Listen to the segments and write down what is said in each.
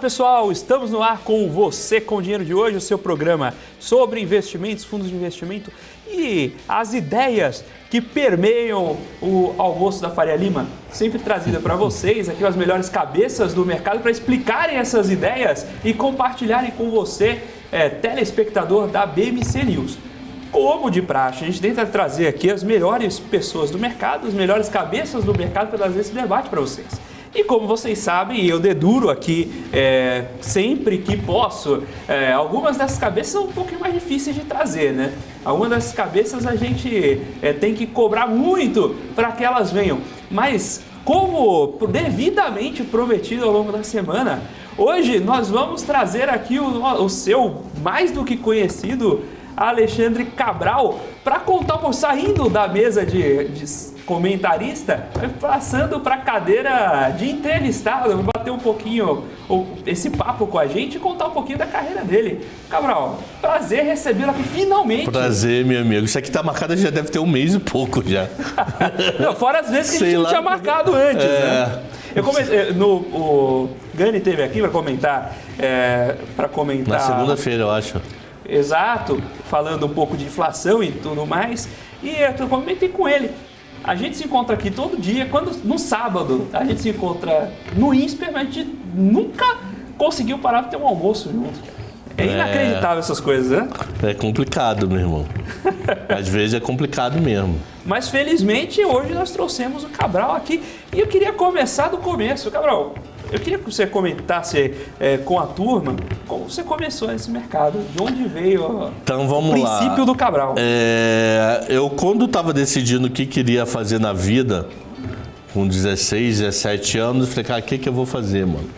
pessoal, estamos no ar com Você com Dinheiro de hoje, o seu programa sobre investimentos, fundos de investimento e as ideias que permeiam o almoço da Faria Lima, sempre trazida para vocês, aqui as melhores cabeças do mercado para explicarem essas ideias e compartilharem com você, telespectador da BMC News. Como de praxe, a gente tenta trazer aqui as melhores pessoas do mercado, as melhores cabeças do mercado para trazer esse debate para vocês. E como vocês sabem, eu deduro aqui sempre que posso, algumas dessas cabeças são um pouquinho mais difíceis de trazer, né? Algumas dessas cabeças a gente tem que cobrar muito para que elas venham. Mas como devidamente prometido ao longo da semana, hoje nós vamos trazer aqui o seu mais do que conhecido Alexandre Cabral para contar, saindo da mesa de comentarista, passando para a cadeira de entrevistado, bater um pouquinho esse papo com a gente e contar um pouquinho da carreira dele. Cabral, prazer recebê-lo aqui finalmente. Prazer, meu amigo. Isso aqui tá marcado já deve ter um mês e pouco já. Não, fora as vezes que a gente não tinha marcado antes, né? Eu comecei, o Gani esteve aqui para comentar, Na segunda-feira, eu acho. Exato, falando um pouco de inflação e tudo mais. E eu comentei com ele. A gente se encontra aqui todo dia, no sábado a gente se encontra no INSPER, mas a gente nunca conseguiu parar para ter um almoço junto. É inacreditável essas coisas, né? É complicado, meu irmão. Às vezes é complicado mesmo. Mas felizmente hoje nós trouxemos o Cabral aqui e eu queria começar do começo. Cabral, eu queria que você comentasse com a turma como você começou nesse mercado, de onde veio então, vamos o princípio lá. do Cabral. Eu, quando estava decidindo o que queria fazer na vida, com 16, 17 anos, falei, cara, o que eu vou fazer, mano?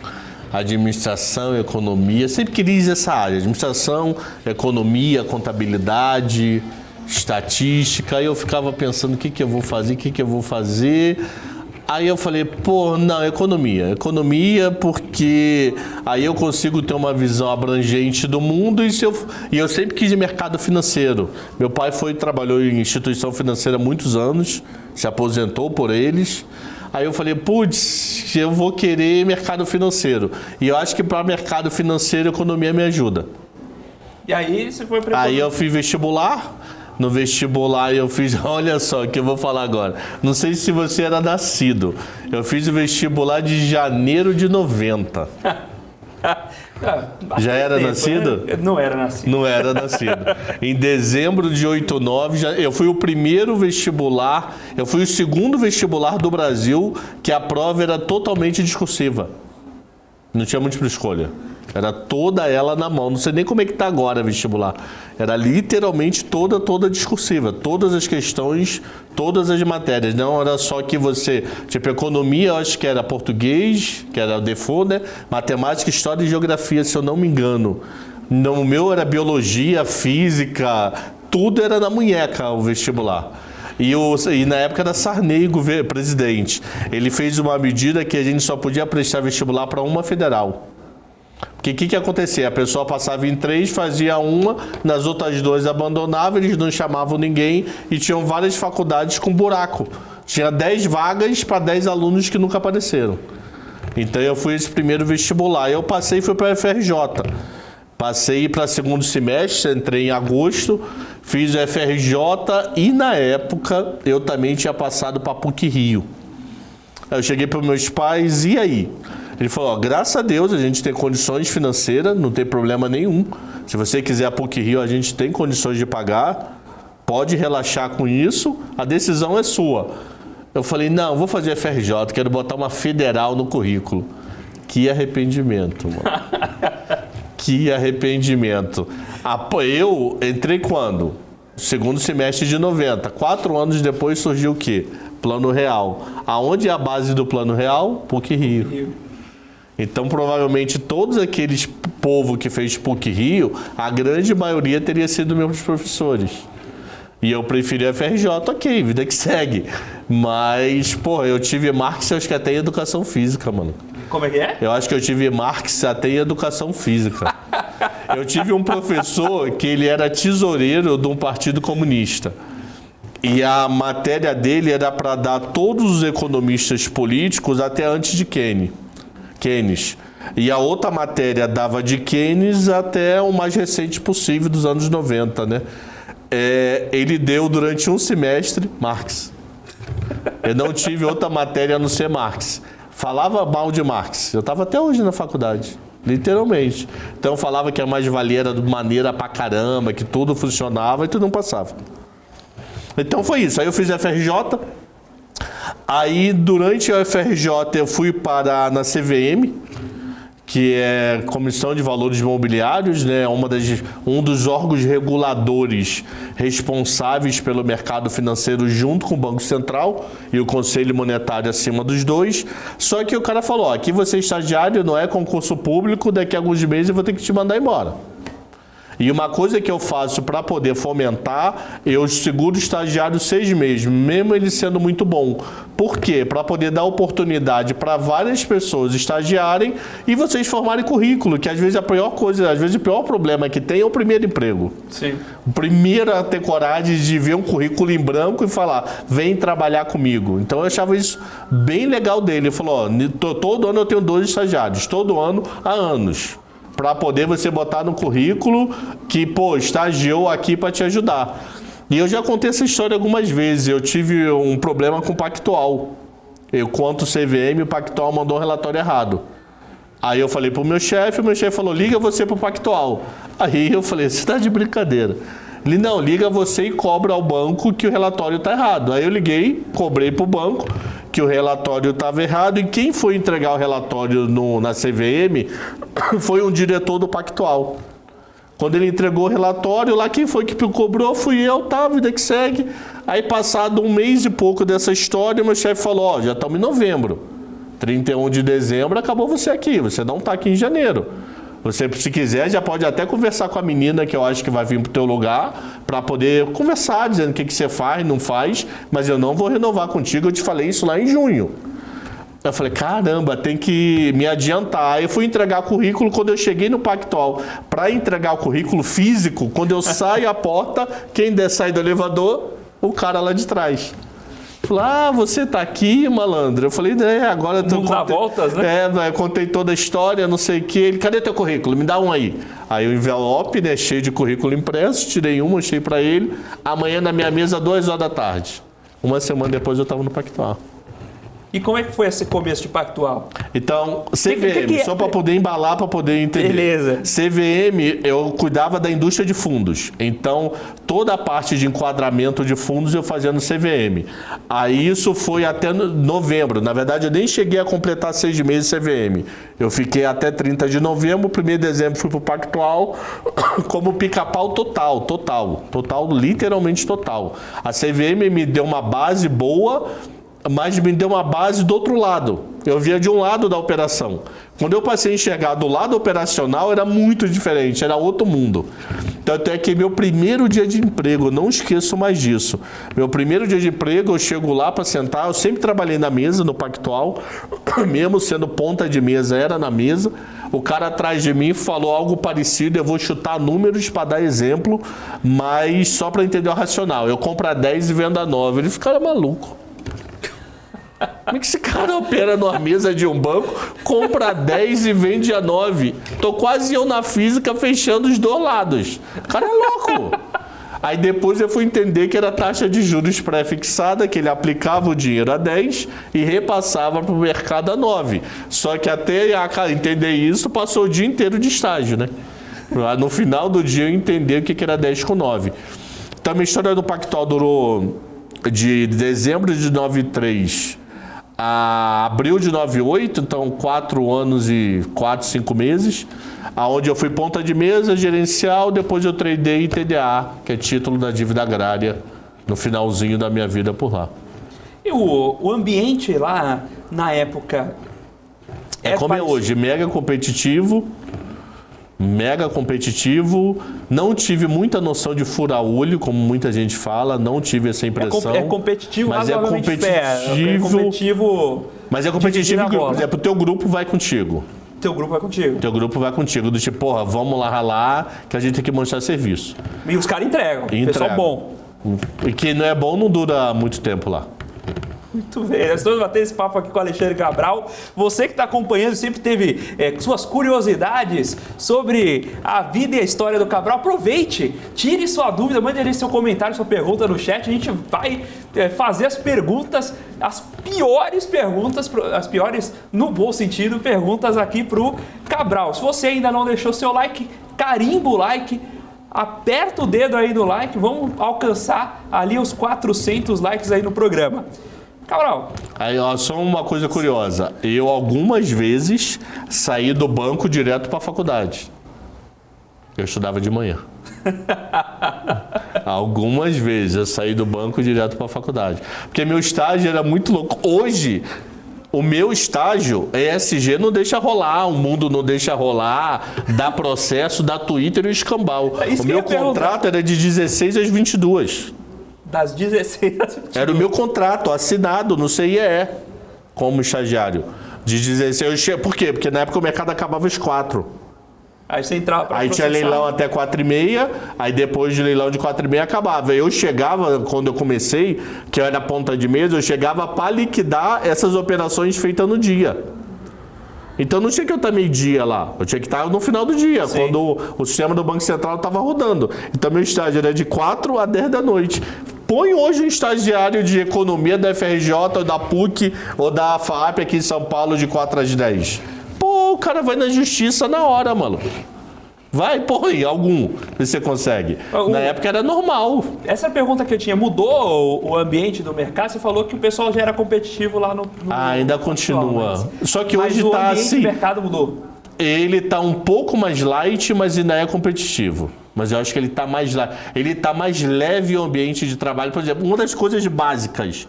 Administração, economia, sempre quis essa área, administração, economia, contabilidade, estatística, aí eu ficava pensando o que eu vou fazer, Aí eu falei, não, economia porque aí eu consigo ter uma visão abrangente do mundo e eu sempre quis mercado financeiro. Meu pai trabalhou em instituição financeira há muitos anos, se aposentou por eles. Aí eu falei, eu vou querer mercado financeiro. E eu acho que para mercado financeiro, economia me ajuda. E aí você foi preparado? Aí eu fiz vestibular. No vestibular eu fiz, olha só o que eu vou falar agora. Não sei se você era nascido. Eu fiz o vestibular de janeiro de 90. Já era nascido? Né? Não era nascido. Não era nascido. Em dezembro de 89, eu fui o primeiro vestibular, eu fui o segundo vestibular do Brasil que a prova era totalmente discursiva. Não tinha múltipla escolha. Era toda ela na mão. Não sei nem como é que está agora vestibular. Era literalmente toda discursiva. Todas as questões, todas as matérias. Não era só que você... Tipo, economia, eu acho que era português, que era o default, né? Matemática, história e geografia, se eu não me engano. O meu era biologia, física, tudo era na munheca o vestibular. E na época era Sarney, presidente. Ele fez uma medida que a gente só podia prestar vestibular para uma federal. Porque o que acontecia? A pessoa passava em 3, fazia uma, nas outras 2 abandonava, eles não chamavam ninguém e tinham várias faculdades com buraco. Tinha 10 vagas para 10 alunos que nunca apareceram. Então eu fui esse primeiro vestibular. Eu passei e fui para a FRJ. Passei para segundo semestre, entrei em agosto, fiz o FRJ e na época eu também tinha passado para PUC Rio. Eu cheguei para os meus pais, e aí? Ele falou, graças a Deus a gente tem condições financeiras, não tem problema nenhum. Se você quiser a PUC Rio, a gente tem condições de pagar, pode relaxar com isso, a decisão é sua. Eu falei, não, vou fazer FRJ, quero botar uma federal no currículo. Que arrependimento, mano. Que arrependimento. Eu entrei quando? Segundo semestre de 90. 4 anos depois surgiu o quê? Plano Real. Aonde é a base do Plano Real? PUC Rio. Então, provavelmente, todos aqueles povo que fez PUC Rio, a grande maioria teria sido meus professores. E eu preferi a FRJ, ok, vida que segue. Mas, eu tive Marx, acho que até em educação física, mano. Como é que é? Eu acho que eu tive Marx até em educação física. Eu tive um professor que ele era tesoureiro de um partido comunista. E a matéria dele era para dar todos os economistas políticos até antes de Keynes. E a outra matéria dava de Keynes até o mais recente possível, dos anos 90, né? Ele deu durante um semestre Marx. Eu não tive outra matéria a não ser Marx. Falava mal de Marx. Eu estava até hoje na faculdade, literalmente. Então falava que a mais-valia era de maneira pra caramba, que tudo funcionava e tudo não passava. Então foi isso. Aí eu fiz FRJ. Aí durante a FRJ eu fui parar na CVM, que é Comissão de Valores Imobiliários, né? Um dos órgãos reguladores responsáveis pelo mercado financeiro junto com o Banco Central e o Conselho Monetário acima dos dois. Só que o cara falou, aqui você é estagiário, não é concurso público, daqui a alguns meses eu vou ter que te mandar embora. E uma coisa que eu faço para poder fomentar, eu seguro o estagiário 6 meses, mesmo ele sendo muito bom. Por quê? Para poder dar oportunidade para várias pessoas estagiarem e vocês formarem currículo, que às vezes a pior coisa, às vezes o pior problema que tem é o primeiro emprego. Sim. O primeiro a ter coragem de ver um currículo em branco e falar, vem trabalhar comigo. Então eu achava isso bem legal dele. Ele falou, ó, todo ano eu tenho 2 estagiários, todo ano há anos. Para poder você botar no currículo que, pô, estagiou aqui para te ajudar. E eu já contei essa história algumas vezes. Eu tive um problema com o Pactual. Eu conto o CVM, o Pactual mandou um relatório errado. Aí eu falei pro meu chefe, o meu chefe falou, liga você pro Pactual. Aí eu falei, você tá de brincadeira. Ele, não, liga você e cobra ao banco que o relatório tá errado. Aí eu liguei, cobrei pro banco que o relatório estava errado, e quem foi entregar o relatório na CVM foi um diretor do Pactual. Quando ele entregou o relatório, lá quem foi que cobrou fui eu, tá, vida que segue. Aí passado um mês e pouco dessa história, meu chefe falou, ó, já estamos em novembro, 31 de dezembro acabou você aqui, você não está aqui em janeiro. Você, se quiser, já pode até conversar com a menina que eu acho que vai vir pro teu lugar para poder conversar, dizendo o que você faz, não faz, mas eu não vou renovar contigo, eu te falei isso lá em junho. Eu falei, caramba, tem que me adiantar. Aí eu fui entregar currículo, quando eu cheguei no Pactual para entregar o currículo físico, quando eu saio a porta, quem sai do elevador? O cara lá de trás. Falei, ah, você tá aqui, malandro? Eu falei, agora... Não dá voltas, né? Eu contei toda a história, não sei o que. Ele, cadê teu currículo? Me dá um aí. Aí o envelope, né, cheio de currículo impresso, tirei um, mostrei pra ele. Amanhã na minha mesa, 2 horas da tarde. Uma semana depois eu tava no Pactual. E como é que foi esse começo de Pactual? Então, CVM, só para poder embalar, para poder entender. Beleza. CVM, eu cuidava da indústria de fundos. Então, toda a parte de enquadramento de fundos eu fazia no CVM. Aí isso foi até novembro. Na verdade, eu nem cheguei a completar 6 meses de CVM. Eu fiquei até 30 de novembro, 1º de dezembro fui para o Pactual como pica-pau total, literalmente total. A CVM me deu uma base boa, mas me deu uma base do outro lado. Eu via de um lado da operação. Quando eu passei a enxergar do lado operacional, era muito diferente, era outro mundo. Tanto é que meu primeiro dia de emprego, não esqueço mais disso. Meu primeiro dia de emprego, eu chego lá para sentar, eu sempre trabalhei na mesa, no Pactual, mesmo sendo ponta de mesa, era na mesa. O cara atrás de mim falou algo parecido, eu vou chutar números para dar exemplo, mas só para entender o racional. Eu compro a 10 e vendo a 9. Ele fica maluco. Como é que esse cara opera numa mesa de um banco, compra 10 e vende a 9? Tô quase eu na física fechando os 2 lados. O cara é louco. Aí depois eu fui entender que era taxa de juros pré-fixada, que ele aplicava o dinheiro a 10 e repassava para o mercado a 9. Só que até entender isso, passou o dia inteiro de estágio, né? No final do dia eu entendi o que era 10 com 9. Então a minha história do Pactual durou de dezembro de 93 a abril de 98, então 4 anos e 4, 5 meses, aonde eu fui ponta de mesa, gerencial, depois eu tradei TDA, que é título da dívida agrária, no finalzinho da minha vida por lá. E o ambiente lá, na época... como é hoje, mega competitivo, não tive muita noção de fura-olho, como muita gente fala, não tive essa impressão. É competitivo, mas é competitivo. Mas é competitivo, por exemplo, o teu grupo vai contigo. Teu grupo vai contigo. Do tipo, porra, vamos lá ralar, que a gente tem que mostrar serviço. E os caras entregam. Pessoal bom. E que não é bom, não dura muito tempo lá. Muito bem, nós estamos batendo esse papo aqui com o Alexandre Cabral. Você que está acompanhando, sempre teve suas curiosidades sobre a vida e a história do Cabral, aproveite, tire sua dúvida, mande ali seu comentário, sua pergunta no chat. A gente vai fazer as perguntas, as piores no bom sentido, perguntas aqui para o Cabral. Se você ainda não deixou seu like, carimba o like, aperta o dedo aí no like, vamos alcançar ali os 400 likes aí no programa. Cabral. Aí, ó, só uma coisa curiosa. Eu, algumas vezes, saí do banco direto para a faculdade. Eu estudava de manhã. Algumas vezes eu saí do banco direto para a faculdade. Porque meu estágio era muito louco. Hoje, o meu estágio, ESG não deixa rolar, o mundo não deixa rolar, dá processo, dá Twitter e escambau. O meu contrato era de 16 às 22. Das 16 às 22. Era o meu contrato assinado no CIE como estagiário. De 16. Por quê? Porque na época o mercado acabava às 4. Aí você entrava para Aí tinha leilão até 4h30, aí depois de leilão de 4h30 acabava. Eu chegava, quando eu comecei, que eu era ponta de mesa, eu chegava para liquidar essas operações feitas no dia. Então não tinha que eu estar meio-dia lá, eu tinha que estar no final do dia, sim, quando o sistema do Banco Central estava rodando. Então meu estágio era de 4 a 10 da noite. Põe hoje um estagiário de economia da FRJ, ou da PUC, ou da FAP aqui em São Paulo de 4 às 10. Pô, o cara vai na justiça na hora, mano. Vai, põe algum, se você consegue. Na época era normal. Essa pergunta que eu tinha, mudou o ambiente do mercado? Você falou que o pessoal já era competitivo lá no ainda continua. Só que hoje tá assim. O mercado mudou. Ele tá um pouco mais light, mas ainda é competitivo. Mas eu acho que ele tá mais leve o ambiente de trabalho. Por exemplo, uma das coisas básicas: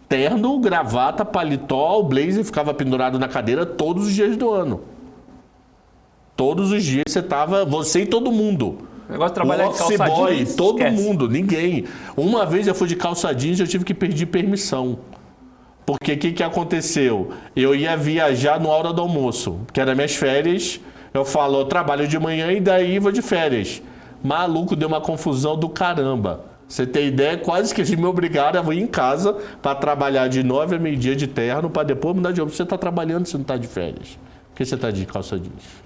terno, gravata, paletó, o blazer ficava pendurado na cadeira todos os dias do ano. Todos os dias você e todo mundo. O negócio de trabalhar de calça jeans, todo esquece. mundo, ninguém. Uma vez eu fui de calça jeans e eu tive que pedir permissão. Porque o que aconteceu? Eu ia viajar na hora do almoço, que era minhas férias. Eu falo, eu trabalho de manhã e daí vou de férias. Maluco, deu uma confusão do caramba. Você tem ideia? Quase que eles me obrigaram a ir em casa para trabalhar de 9 a meio-dia de terno, para depois mudar de roupa. Você está trabalhando, você não está de férias. Por que você está de calça jeans?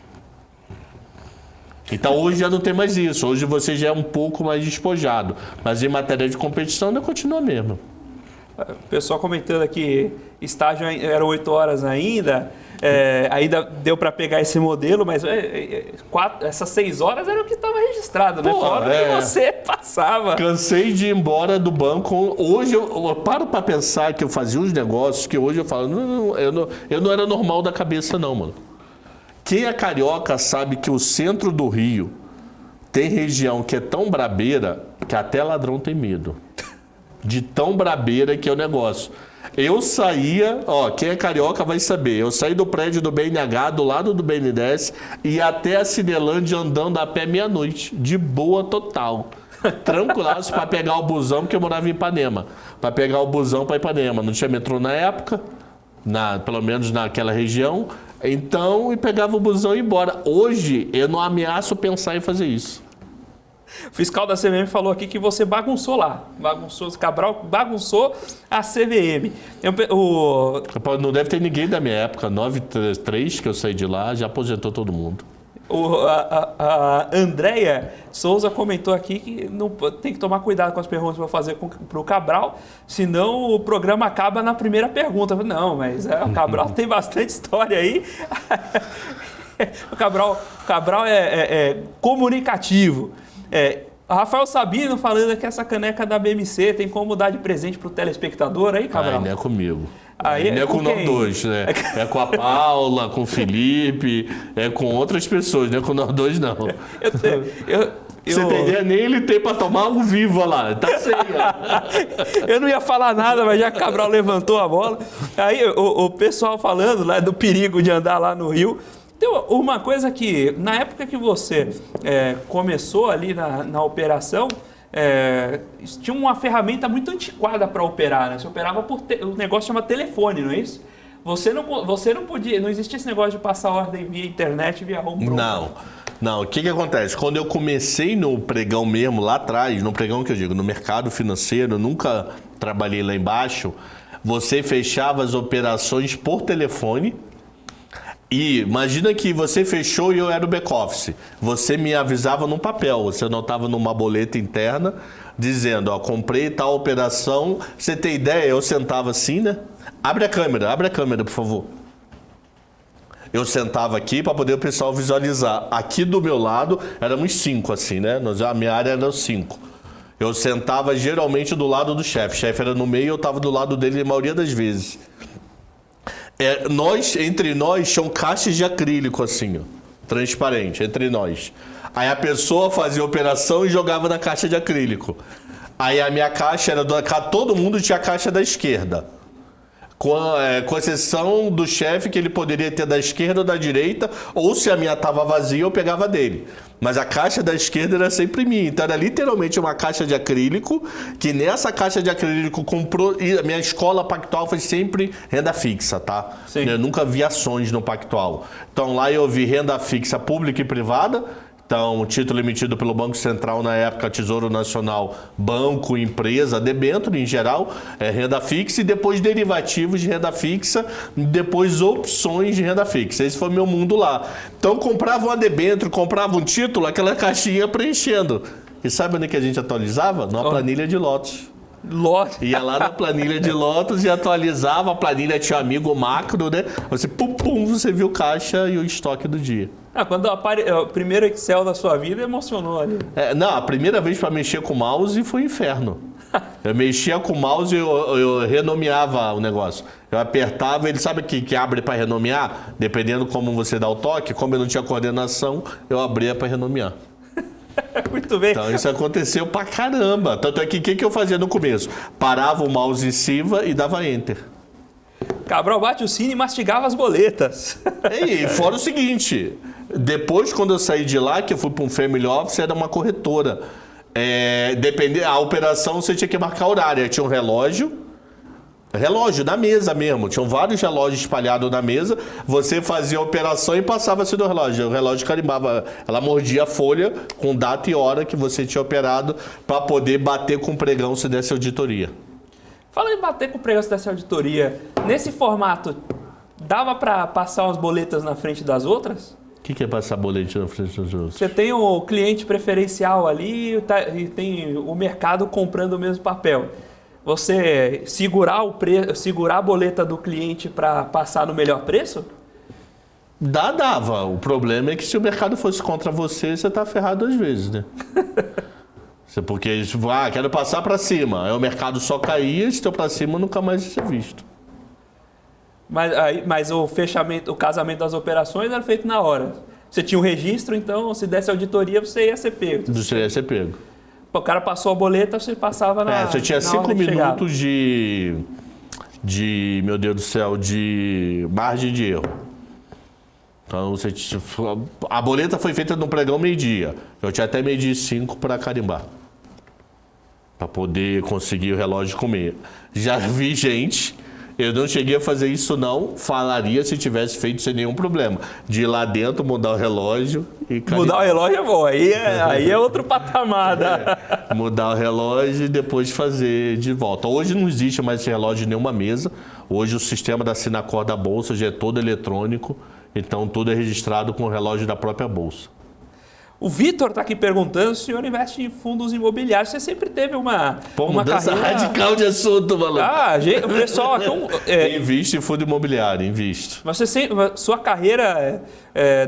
Então hoje já não tem mais isso. Hoje você já é um pouco mais despojado. Mas em matéria de competição ainda continua mesmo. O pessoal comentando aqui, estágio era 8 horas ainda. Ainda deu para pegar esse modelo, mas essas 6 horas era o que estava registrado, né? Fora que você passava. Cansei de ir embora do banco. Hoje eu paro para pensar que eu fazia uns negócios que hoje eu falo, eu não era normal da cabeça não, mano. Quem é carioca sabe que o centro do Rio tem região que é tão brabeira que até ladrão tem medo. De tão brabeira que é o negócio. Eu saía, quem é carioca vai saber, eu saí do prédio do BNH, do lado do BNDES, e até a Cinelândia andando a pé meia-noite, de boa total. Tranquilaço para pegar o busão, porque eu morava em Ipanema. Para pegar o busão para Ipanema. Não tinha metrô na época, pelo menos naquela região. Então, e pegava o busão e ia embora. Hoje, eu não ameaço pensar em fazer isso. O fiscal da CVM falou aqui que você bagunçou lá. Cabral bagunçou a CVM. Não deve ter ninguém da minha época. 93 que eu saí de lá, já aposentou todo mundo. A Andréia Souza comentou aqui que não, tem que tomar cuidado com as perguntas que vou fazer para o Cabral, senão o programa acaba na primeira pergunta. Não, mas o Cabral tem bastante história aí. O Cabral é comunicativo. Rafael Sabino falando que essa caneca da BMC tem como dar de presente para o telespectador aí, Cabral? Não é comigo. Aí não é com nós dois, né? É com a Paula, com o Felipe, é com outras pessoas, não é com nós dois, não. Você entendeu? Nem ele tem para tomar um vivo lá, tá sem. Eu não ia falar nada, mas já que o Cabral levantou a bola. Aí o pessoal falando lá do perigo de andar lá no Rio. Tem uma coisa que, na época que você começou ali na operação, tinha uma ferramenta muito antiquada para operar, né? Você operava o negócio chama telefone, não é isso? Você não podia, não existia esse negócio de passar ordem via internet, via home broker. Não. Não, o que acontece? Quando eu comecei no pregão mesmo, lá atrás, no pregão que eu digo, no mercado financeiro, eu nunca trabalhei lá embaixo, você fechava as operações por telefone e imagina que você fechou e eu era o back-office. Você me avisava no papel, você anotava numa boleta interna, dizendo, ó, comprei tal operação. Você tem ideia? Eu sentava assim, né? Abre a câmera, por favor. Eu sentava aqui para poder o pessoal visualizar. Aqui do meu lado, éramos 5 assim, né? A minha área era 5. Eu sentava geralmente do lado do chefe. O chefe era no meio e eu estava do lado dele a maioria das vezes. Entre nós, tinham caixas de acrílico assim, ó, transparente, entre nós. Aí a pessoa fazia a operação e jogava na caixa de acrílico. Aí a minha caixa era todo mundo tinha a caixa da esquerda. Com exceção do chefe, que ele poderia ter da esquerda ou da direita, ou se a minha estava vazia, eu pegava dele. Mas a caixa da esquerda era sempre minha. Então era literalmente uma caixa de acrílico, que nessa caixa de acrílico comprou. E a minha escola Pactual foi sempre renda fixa, tá? Sim. Eu nunca vi ações no Pactual. Então lá eu vi renda fixa pública e privada. Então, título emitido pelo Banco Central na época, Tesouro Nacional, banco, empresa, debênture em geral, renda fixa, e depois derivativos de renda fixa, depois opções de renda fixa. Esse foi o meu mundo lá. Então, comprava uma debênture, comprava um título, aquela caixinha preenchendo. E sabe onde que a gente atualizava? Numa planilha de lotes. Ia lá na planilha de lotes e atualizava. A planilha tinha amigo macro, né? Você, você viu caixa e o estoque do dia. Quando o primeiro Excel da sua vida emocionou ali. Não, a primeira vez para mexer com o mouse foi um inferno. Eu mexia com o mouse e eu renomeava o negócio. Eu apertava, ele sabe que abre para renomear? Dependendo como você dá o toque, como eu não tinha coordenação, eu abria para renomear. Muito bem. Então isso aconteceu pra caramba. Tanto é que o que eu fazia no começo? Parava o mouse em cima e dava Enter. Cabral bate o sino e mastigava as boletas. E fora o seguinte, depois quando eu saí de lá, que eu fui para um Family Office, era uma corretora. A operação você tinha que marcar horário. Tinha um relógio na mesa mesmo. Tinham vários relógios espalhados na mesa. Você fazia a operação e passava-se do relógio. O relógio carimbava. Ela mordia a folha com data e hora que você tinha operado para poder bater com o pregão se desse auditoria. Fala em bater com o pregão se desse auditoria. Nesse formato, dava para passar umas boletas na frente das outras? O que é passar boleto na frente dos outros? Você tem o cliente preferencial ali e tem o mercado comprando o mesmo papel. Você segurar a boleta do cliente para passar no melhor preço? Dava. O problema é que se o mercado fosse contra você, você tá ferrado 2 vezes, né? Porque, quero passar para cima. Aí o mercado só caía, se teu para cima nunca mais ia ser visto. Mas o fechamento, o casamento das operações era feito na hora. Você tinha um registro, então se desse auditoria, você ia ser pego. Você ia ser pego. O cara passou a boleta, você passava na você tinha 5 minutos de, meu Deus do céu, de margem de erro. Então, a boleta foi feita no pregão meio-dia. Eu tinha até meio-dia e 5 para carimbar. Para poder conseguir o relógio comer. Já vi gente, eu não cheguei a fazer isso não, falaria se tivesse feito sem nenhum problema. De ir lá dentro, mudar o relógio e carimbar. Mudar o relógio é bom, aí é outro patamar. Mudar o relógio e depois fazer de volta. Hoje não existe mais esse relógio em nenhuma mesa. Hoje o sistema da Sinacor da Bolsa já é todo eletrônico. Então tudo é registrado com o relógio da própria Bolsa. O Vitor está aqui perguntando se o senhor investe em fundos imobiliários. Você sempre teve uma mudança carreira radical de assunto, maluco. O pessoal... Investe em fundo imobiliário, investe. Mas sua carreira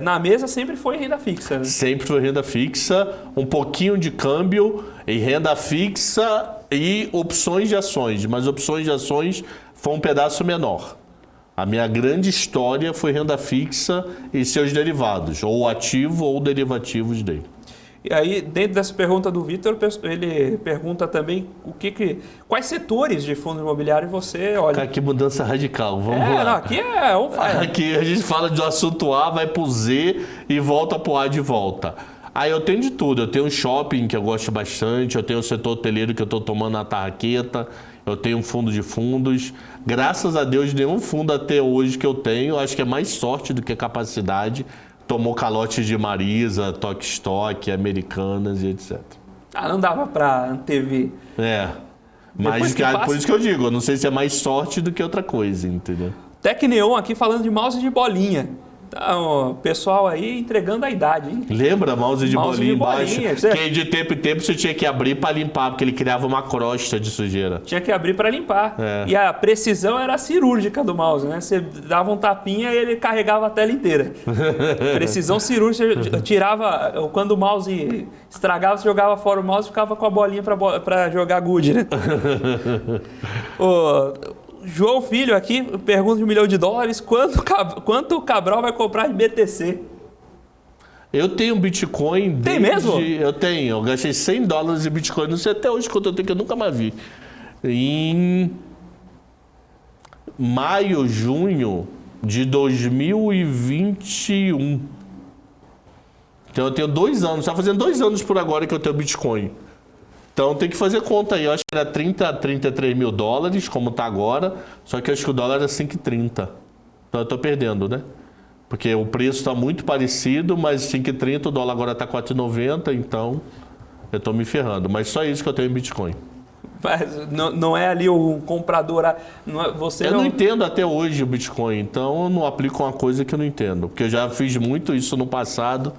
na mesa sempre foi renda fixa, né? Sempre foi renda fixa, um pouquinho de câmbio em renda fixa e opções de ações. Mas opções de ações foi um pedaço menor. A minha grande história foi renda fixa e seus derivados, ou ativo ou derivativos dele. E aí, dentro dessa pergunta do Vitor, ele pergunta também quais setores de fundo imobiliário você olha. Cara, que mudança radical, vamos lá. Não, aqui é on fire. Aqui a gente fala de um assunto A, vai pro Z e volta pro A de volta. Aí eu tenho de tudo, eu tenho um shopping que eu gosto bastante, eu tenho o setor hoteleiro que eu estou tomando na tarraqueta, eu tenho um fundo de fundos. Graças a Deus, nenhum fundo até hoje que eu tenho, acho que é mais sorte do que capacidade, tomou calote de Marisa, Tok Stock, Americanas e etc. Não dava pra antever. Mas por isso que eu digo, eu não sei se é mais sorte do que outra coisa, entendeu? Tecneon aqui falando de mouse de bolinha. Então, o pessoal aí entregando a idade, hein? Lembra? Mouse de bolinha embaixo. Você... Que de tempo em tempo você tinha que abrir para limpar, porque ele criava uma crosta de sujeira. Tinha que abrir para limpar. E a precisão era cirúrgica do mouse, né? Você dava um tapinha e ele carregava a tela inteira. Precisão cirúrgica, você tirava... Quando o mouse estragava, você jogava fora o mouse e ficava com a bolinha para jogar good, né? João Filho aqui, pergunta de $1 milhão. Quanto o Cabral vai comprar de BTC? Eu tenho Bitcoin desde... Tem mesmo? Eu tenho. Eu gastei $100 em Bitcoin. Não sei até hoje quanto eu tenho, que eu nunca mais vi. Em maio, junho de 2021. Então eu tenho 2 anos. Está fazendo 2 anos por agora que eu tenho Bitcoin. Então tem que fazer conta aí. Eu acho que era 30 a 33 mil dólares, como está agora. Só que eu acho que o dólar era 5,30. Então eu estou perdendo, né? Porque o preço está muito parecido, mas 5,30, o dólar agora está 4,90. Então eu estou me ferrando. Mas só isso que eu tenho em Bitcoin. Mas não é ali o comprador... Eu não entendo até hoje o Bitcoin. Então eu não aplico uma coisa que eu não entendo. Porque eu já fiz muito isso no passado.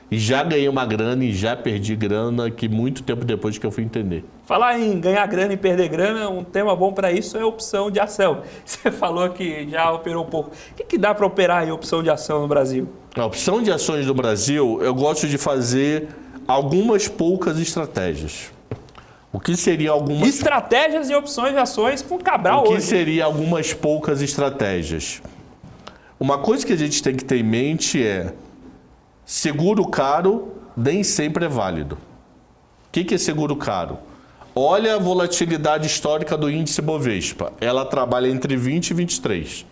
E já ganhei uma grana e já perdi grana, que muito tempo depois que eu fui entender. Falar em ganhar grana e perder grana, um tema bom para isso é a opção de ação. Você falou que já operou um pouco. O que dá para operar em opção de ação no Brasil? A opção de ações no Brasil, eu gosto de fazer algumas poucas estratégias. O que seria algumas... Estratégias e opções de ações com Cabral hoje. O que seria algumas poucas estratégias? Uma coisa que a gente tem que ter em mente é... Seguro caro nem sempre é válido. O que é seguro caro? Olha a volatilidade histórica do índice Bovespa. Ela trabalha entre 20 e 23.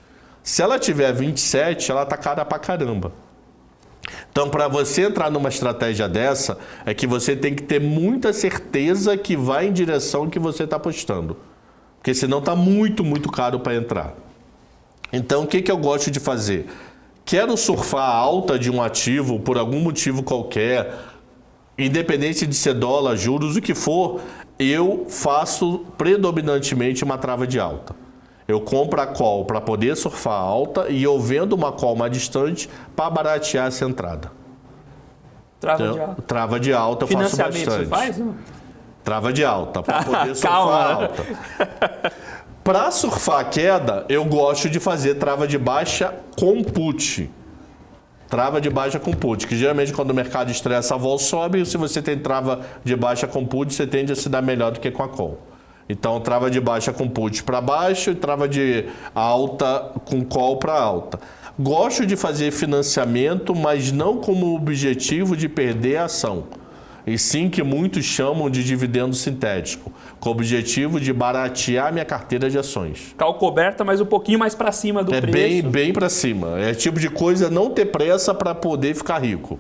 Se ela tiver 27, ela está cara pra caramba. Então, para você entrar numa estratégia dessa, é que você tem que ter muita certeza que vai em direção que você está apostando. Porque senão está muito, muito caro para entrar. Então, o que eu gosto de fazer? Quero surfar a alta de um ativo por algum motivo qualquer, independente de ser dólar, juros, o que for, eu faço predominantemente uma trava de alta. Eu compro a call para poder surfar a alta e eu vendo uma call mais distante para baratear essa entrada. Trava de alta eu faço bastante. Financiamento você faz? Não? Trava de alta para poder surfar a alta. Para surfar a queda, eu gosto de fazer trava de baixa com put. Trava de baixa com put, que geralmente quando o mercado estressa a vol sobe, e se você tem trava de baixa com put, você tende a se dar melhor do que com a call. Então, trava de baixa com put para baixo e trava de alta com call para alta. Gosto de fazer financiamento, mas não como objetivo de perder a ação. E sim que muitos chamam de dividendo sintético, com o objetivo de baratear minha carteira de ações. Cal coberta, mas um pouquinho mais para cima do preço. Bem para cima. É tipo de coisa não ter pressa para poder ficar rico.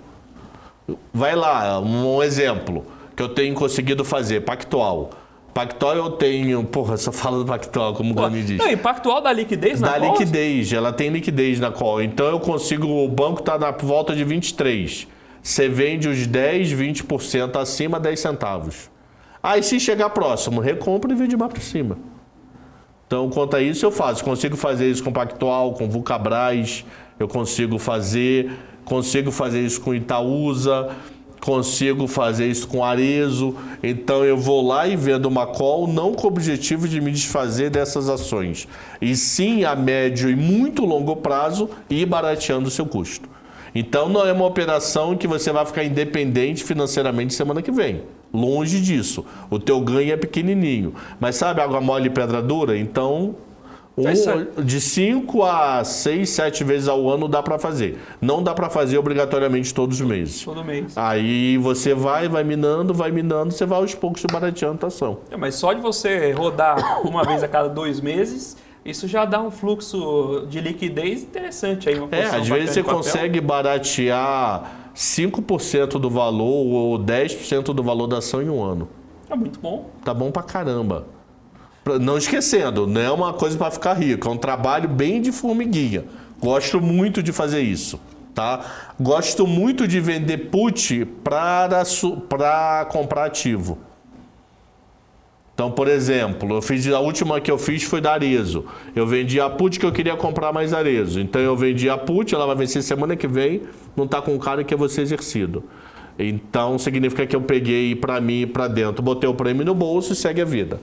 Vai lá, um exemplo que eu tenho conseguido fazer, Pactual. Pactual eu tenho... só falo do Pactual, como o Gani diz. Não, e Pactual dá liquidez na call? Dá liquidez, ela tem liquidez na call. Então eu consigo, o banco está na volta de 23. Você vende os 10, 20% acima, 10 centavos. Aí se chegar próximo, recompra e vende mais para cima. Então, quanto a isso, eu faço. Consigo fazer isso com Pactual, com Vulcabras, eu consigo fazer isso com Itaúsa, consigo fazer isso com Arezo. Então, eu vou lá e vendo uma call, não com o objetivo de me desfazer dessas ações, e sim a médio e muito longo prazo ir barateando o seu custo. Então, não é uma operação que você vai ficar independente financeiramente semana que vem. Longe disso. O teu ganho é pequenininho. Mas sabe água mole e pedra dura? Então, de 5 a 6, 7 vezes ao ano dá para fazer. Não dá para fazer obrigatoriamente todos os meses. Todo mês. Aí você vai minando, você vai aos poucos barateando a ação. Mas só de você rodar uma vez a cada 2 meses... Isso já dá um fluxo de liquidez interessante aí. Às vezes você consegue baratear 5% do valor ou 10% do valor da ação em um ano. É muito bom. Tá bom pra caramba. Não esquecendo, não é uma coisa para ficar rico, é um trabalho bem de formiguinha. Gosto muito de fazer isso. tá? Gosto muito de vender put para comprar ativo. Então, por exemplo, a última que eu fiz foi da Arezzo. Eu vendi a put que eu queria comprar mais Arezzo. Então eu vendi a put, ela vai vencer semana que vem, não está com o cara que é você exercido. Então significa que eu peguei para mim e para dentro, botei o prêmio no bolso e segue a vida.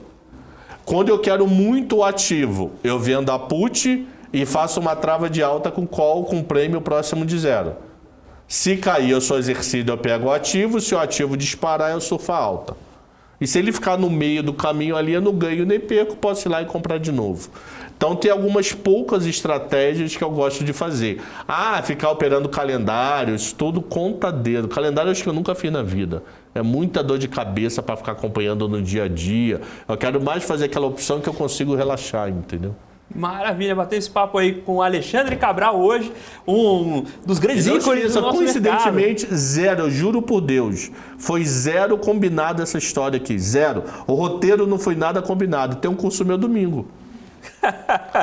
Quando eu quero muito ativo, eu vendo a put e faço uma trava de alta com call com prêmio próximo de 0. Se cair, eu sou exercido, eu pego o ativo. Se o ativo disparar, eu surfo a alta. E se ele ficar no meio do caminho ali, eu não ganho nem perco, posso ir lá e comprar de novo. Então tem algumas poucas estratégias que eu gosto de fazer. Ficar operando calendário, isso tudo conta dedo. Calendário eu acho que eu nunca fiz na vida. É muita dor de cabeça para ficar acompanhando no dia a dia. Eu quero mais fazer aquela opção que eu consigo relaxar, entendeu? Maravilha, bater esse papo aí com o Alexandre Cabral hoje, um dos grandes ícones do nosso coincidentemente, mercado. 0, eu juro por Deus. Foi 0 combinado essa história aqui, 0. O roteiro não foi nada combinado. Tem um curso meu domingo.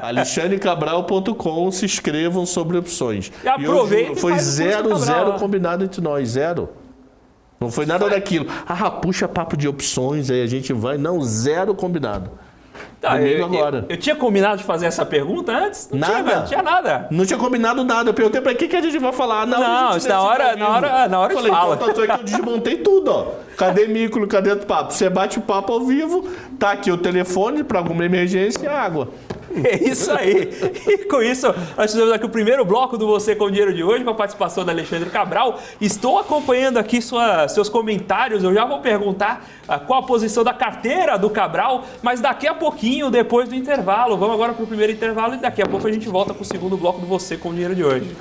alexandrecabral.com, se inscrevam sobre opções. E aproveita. Foi 0 combinado entre nós, 0. Não foi nada daquilo. Puxa papo de opções, aí a gente vai. Não, 0 combinado. Tá, eu tinha combinado de fazer essa pergunta antes? Não tinha nada. Não tinha combinado nada. Eu perguntei pra que a gente vai falar. Não, isso na hora eu falei, fala. Então, que eu desmontei tudo, ó. Cadê micro, cadê o papo? Você bate o papo ao vivo, tá aqui o telefone pra alguma emergência e água. É isso aí. E com isso, nós fizemos aqui o primeiro bloco do Você com Dinheiro de hoje, com a participação da Alexandre Cabral. Estou acompanhando aqui seus comentários. Eu já vou perguntar qual a posição da carteira do Cabral, mas daqui a pouquinho, depois do intervalo. Vamos agora para o primeiro intervalo e daqui a pouco a gente volta com o segundo bloco do Você com Dinheiro de hoje.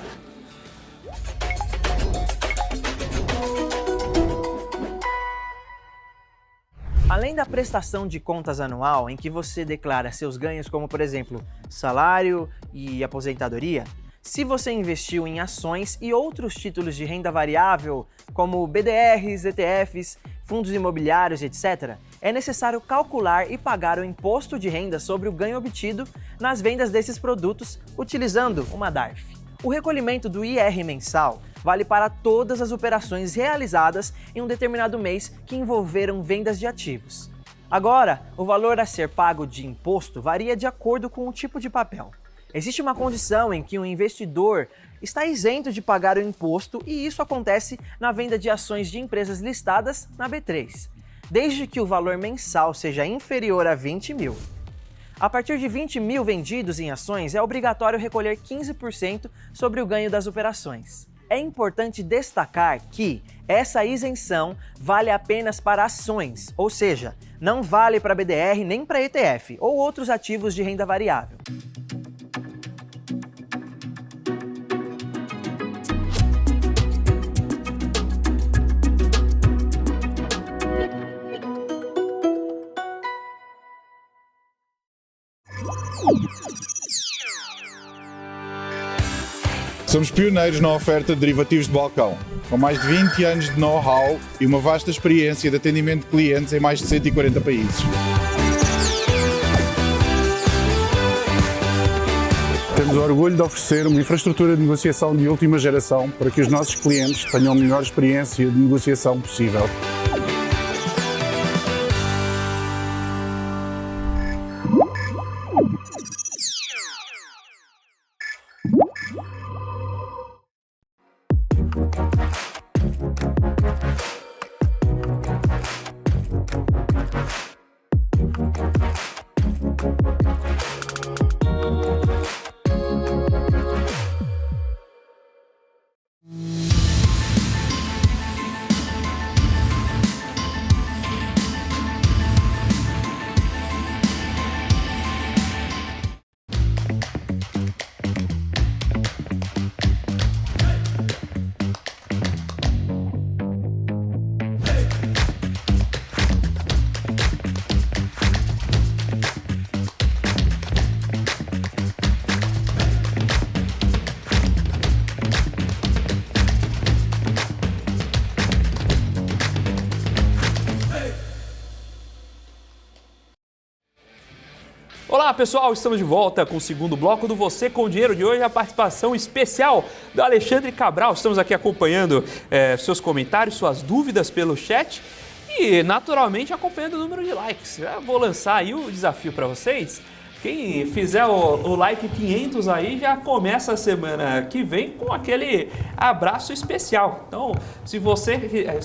Além da prestação de contas anual, em que você declara seus ganhos como, por exemplo, salário e aposentadoria, se você investiu em ações e outros títulos de renda variável, como BDRs, ETFs, fundos imobiliários, etc., é necessário calcular e pagar o imposto de renda sobre o ganho obtido nas vendas desses produtos utilizando uma DARF. O recolhimento do IR mensal vale para todas as operações realizadas em um determinado mês que envolveram vendas de ativos. Agora, o valor a ser pago de imposto varia de acordo com o tipo de papel. Existe uma condição em que um investidor está isento de pagar o imposto e isso acontece na venda de ações de empresas listadas na B3, desde que o valor mensal seja inferior a 20 mil. A partir de 20 mil vendidos em ações, é obrigatório recolher 15% sobre o ganho das operações. É importante destacar que essa isenção vale apenas para ações, ou seja, não vale para BDR nem para ETF ou outros ativos de renda variável. Somos pioneiros na oferta de derivativos de balcão, com mais de 20 anos de know-how e uma vasta experiência de atendimento de clientes em mais de 140 países. Temos o orgulho de oferecer uma infraestrutura de negociação de última geração para que os nossos clientes tenham a melhor experiência de negociação possível. Fala pessoal, estamos de volta com o segundo bloco do Você com Dinheiro de hoje, a participação especial do Alexandre Cabral. Estamos aqui acompanhando seus comentários, suas dúvidas pelo chat e naturalmente acompanhando o número de likes. Já vou lançar aí o desafio para vocês. Quem fizer o like 500 aí já começa a semana que vem com aquele abraço especial. Então, se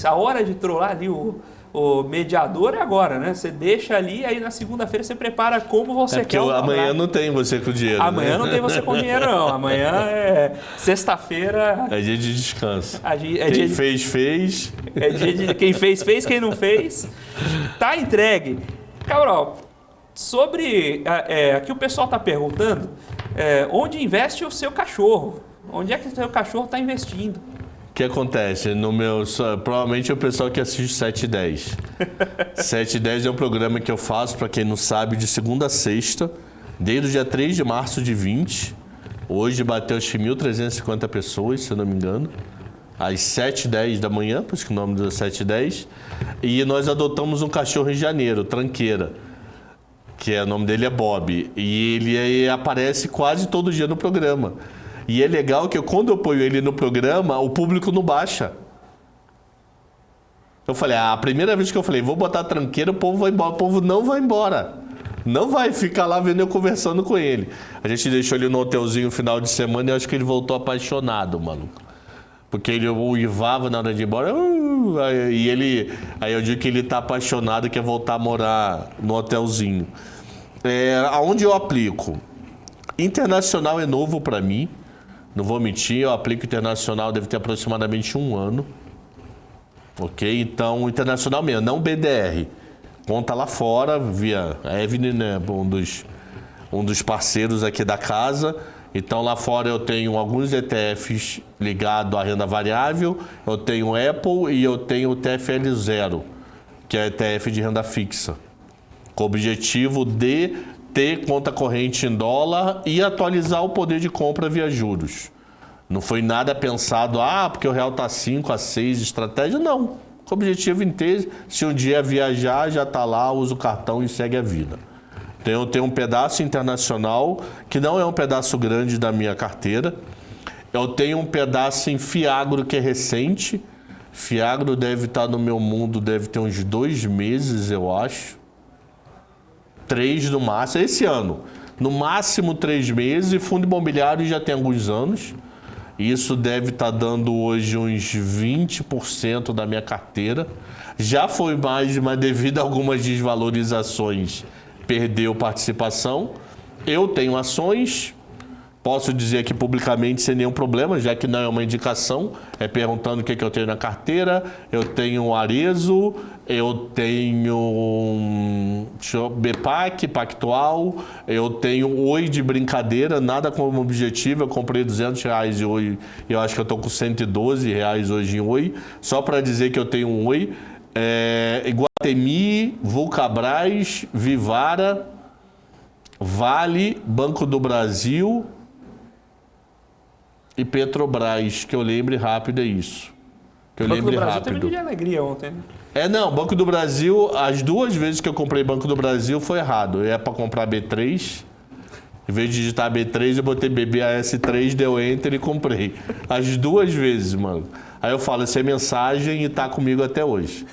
a hora de trollar ali o mediador é agora, né? Você deixa ali, aí na segunda-feira você prepara como você quer. Amanhã não tem Você com Dinheiro. Amanhã né? não tem Você com Dinheiro, não. Amanhã é sexta-feira. É dia de descanso. Quem fez. É dia de quem fez, quem não fez. Tá entregue. Cabral, sobre... aqui o pessoal tá perguntando onde investe o seu cachorro. Onde é que o seu cachorro está investindo? O que acontece? Provavelmente é o pessoal que assiste 7 e 10. 7 e 10 é um programa que eu faço, para quem não sabe, de segunda a sexta, desde o dia 3 de março de 20. Hoje bateu acho que 1.350 pessoas, se eu não me engano, às 7 e 10 da manhã, por isso que o nome é 7 e 10. E nós adotamos um cachorro em janeiro, Tranqueira, que o nome dele é Bob. E ele aparece quase todo dia no programa. E é legal que quando eu ponho ele no programa, o público não baixa. Eu falei, a primeira vez que eu falei, vou botar Tranqueira, o povo vai embora. O povo não vai embora. Não vai ficar lá vendo eu conversando com ele. A gente deixou ele no hotelzinho no final de semana e eu acho que ele voltou apaixonado, maluco. Porque ele uivava na hora de ir embora. Aí eu digo que ele tá apaixonado e quer voltar a morar no hotelzinho. Aonde eu aplico? Internacional é novo para mim. Não vou mentir, eu aplico internacional, deve ter aproximadamente 1 ano. Ok? Então, internacional mesmo, não BDR. Conta lá fora, via Evelyn, né, um dos parceiros aqui da casa. Então, lá fora eu tenho alguns ETFs ligados à renda variável, eu tenho Apple e eu tenho o TFL 0, que é ETF de renda fixa. Com o objetivo de ter conta corrente em dólar e atualizar o poder de compra via juros. Não foi nada pensado, porque o real está 5 a 6, estratégia, não. Com o objetivo inteiro, se um dia viajar, já está lá, usa o cartão e segue a vida. Então, eu tenho um pedaço internacional, que não é um pedaço grande da minha carteira. Eu tenho um pedaço em Fiagro, que é recente. Fiagro deve estar no meu mundo, deve ter uns 2 meses, eu acho. 3 no máximo, esse ano. No máximo 3 meses, e fundo imobiliário já tem alguns anos. Isso deve estar dando hoje uns 20% da minha carteira. Já foi mais, mas devido a algumas desvalorizações, perdeu participação. Eu tenho ações, posso dizer aqui publicamente sem nenhum problema, já que não é uma indicação, é perguntando o que eu tenho na carteira. Eu tenho Arezo, eu tenho BPAC, Pactual, eu tenho Oi de brincadeira, nada como objetivo. Eu comprei R$200 em Oi, eu acho que eu estou com R$112 hoje em Oi, só para dizer que eu tenho um Oi. Iguatemi, Vulcabras, Vivara, Vale, Banco do Brasil e Petrobras, que eu lembre rápido é isso. Banco do Brasil teve um dia de alegria ontem, né? Não, Banco do Brasil, as 2 vezes que eu comprei Banco do Brasil foi errado. Eu ia para comprar B3, em vez de digitar B3, eu botei BBAS3, deu Enter e comprei. As 2 vezes, mano. Aí eu falo, isso é mensagem e tá comigo até hoje.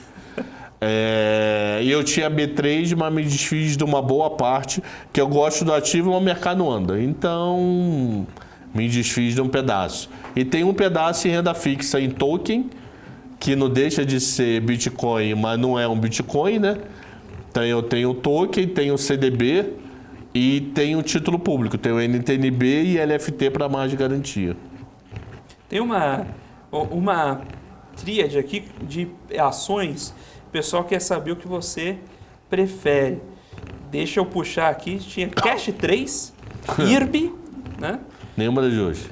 E eu tinha B3, mas me desfiz de uma boa parte, que eu gosto do ativo, mas o mercado não anda. Então, me desfiz de um pedaço. E tem um pedaço em renda fixa em token, que não deixa de ser Bitcoin, mas não é um Bitcoin, né? Então eu tenho token, tenho CDB e tenho título público. Tenho NTNB e LFT para mais de garantia. Tem uma tríade aqui de ações. O pessoal quer saber o que você prefere. Deixa eu puxar aqui. Tinha Cash 3, IRB, né? Nenhuma das duas.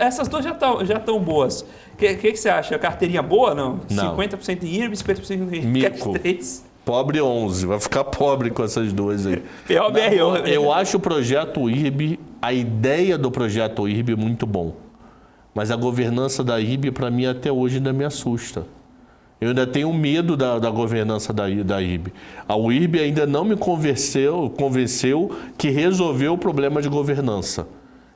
Essas duas já estão boas. O que você acha? A carteirinha boa, não? 50% em IRB, 50% em Cash 3. Pobre 11. Vai ficar pobre com essas duas aí. POBR11. Eu acho o projeto IRB, a ideia do projeto IRB muito bom. Mas a governança da IRB, para mim, até hoje ainda me assusta. Eu ainda tenho medo da governança da IRB. A IRB ainda não me convenceu que resolveu o problema de governança.